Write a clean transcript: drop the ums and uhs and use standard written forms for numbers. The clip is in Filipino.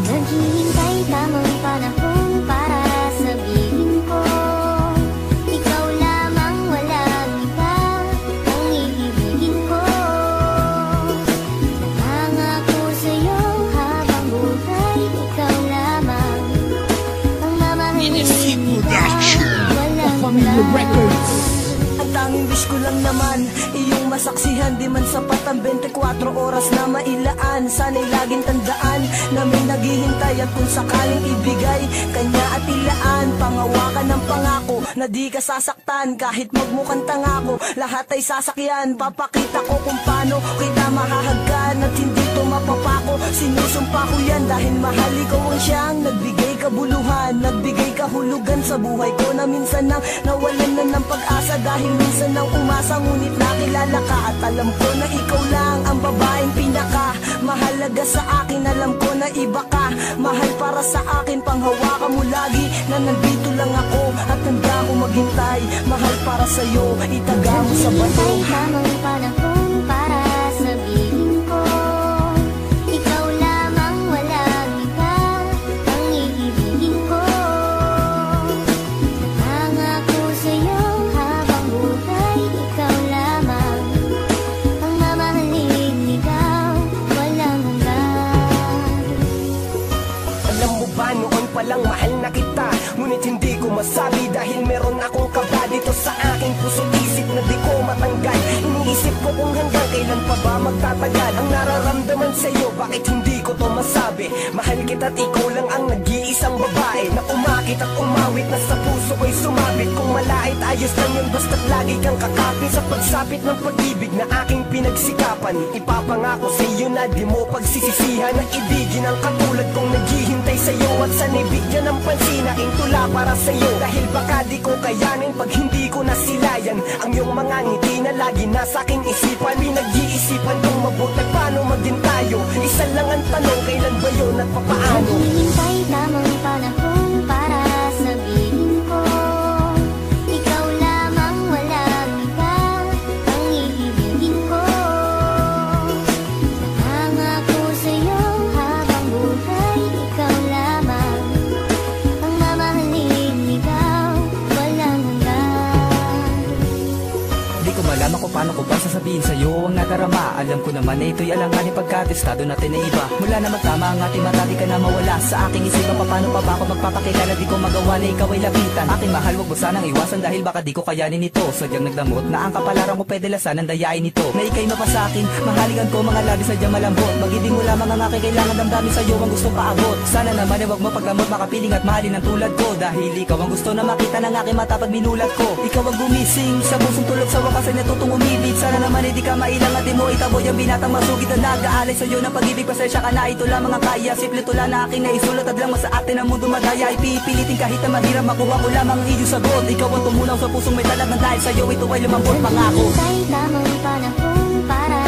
Naghihintay tamang panahon para sabihin ko, ikaw lamang, walang iba ang iibigin ko. Nangangako sa'yo habang buhay, ikaw lamang ang mamahalin, walang iba. Ang tanging wish ko lang naman, iyong masaksihan. Di man sapat ang 24 oras na mailaan. Sana'y laging tandaan na may naghihintay. At kung sakaling ibigay, kanya at ilaan. Pangawakan ng pangako na di ka sasaktan. Kahit magmukhang tangako, lahat ay sasakyan. Papakita ko kung paano kita mahahagkan. At hindi to mapapako, sinusumpa ko yan. Dahil mahal ikaw ang siyang nagbigay kabuluhan, nagbigay kahulugan sa buhay ko. Na minsan nang nawalan na ng pag-asa, dahil minsan nang umasa. Ngunit nakilala ka at alam ko na ikaw lang ang babaeng pinaka mahalaga sa akin. Alam ko na iba ka, mahal para sa akin. Panghawakan mo lagi na nandito lang ako at handa ko maghintay. Mahal para sa'yo, itaga mo sa bato. Naghihintay tamang panahon para sabihin ko, ikaw lamang, walang iba ang iibigin ko. Nangangako sa'yo habang buhay, ikaw lamang ang mamahalin, ikaw walang hanggan. Alam mo ba, noon palang mahal na kita, ngunit hindi ko masabi. Dahil meron akong kaba dito sa aking puso't isip na di ko matanggal. Iniisip ko kung hanggang kailan pa ba magtatagal ang nararamdaman sa'yo. Bakit hindi ko to masabi? Mahal kita at ikaw lang ang nag-iisang babae na umakit at umawit, na sa puso ko'y sumabit. Kung malait, ayos lang yun, basta't lagi kang kakapit sa pagsapit ng pag-ibig na aking pinagsikapan. Ipapangako sa'yo na di mo pagsisisihan na ibigin ang katulad kong naghihintay sa'yo. At sana'y bigyan ng pansin aking tula para sa'yo. Dahil baka di ko kayanin pag hindi ko nasilayan ang iyong mga ngiti na lagi nasa aking isipan. Pinag-iisipan kong mabuti paano maging tayo. Isa lang ang tanong, kailan ba yun at papaano? Naghihintay tamang panahon para sabihin ko, ikaw lamang, walang iba ang iibigin ko. Nangangako sa'yo habang buhay, ikaw lamang ang mamahalin, ikaw walang hanggan. Di ko malaman kung paano ko ba sasabihin sa'yo ang nadarama. Alam ko naman na ito'y alanganin pagkatestado natin na iba. Mula na magtama ang ating mata, di ka na mawala sa aking isipan. Paano pa ba ako magpapakilala? Di ko magawa na ikaw ay lapitan. Aking mahal, wag mo sanang iwasan dahil baka di ko kayanin ito. Sadyang nagdamot na ang kapalaran ko, pwede lasan ang dayain nito. Na ika'y mapasakin, mahaligan ko mga labi sadyang malambot. Magibig mo lamang ang aking kailangan, damdamin sa'yo ang gustong paabot. Sana naman ay wag mo paglamot, makapiling at mahalin ang tulad ko. Dahil ikaw ang gusto na makita ng aking mata pag minulat ko. Ikaw ang gumising sa pusong tulog, sa wakas ay natutong umibig. Sana naman ay di ka mailang at di mo itaboy ang binatang masugid na nag-aalay sa'yo ng pag-ibig. Pasensya ka na, ito lamang ang kaya. Simple tula na aking naisulat, at lang mo sa atin ang mundo madaya. Ipipilitin kahit na mahirap, makuha ko lamang ang iyong sagot. Ikaw ang tumunaw sa pusong may talag, na dahil sa'yo ito ay lumambot pangako. Naghihintay tamang panahon para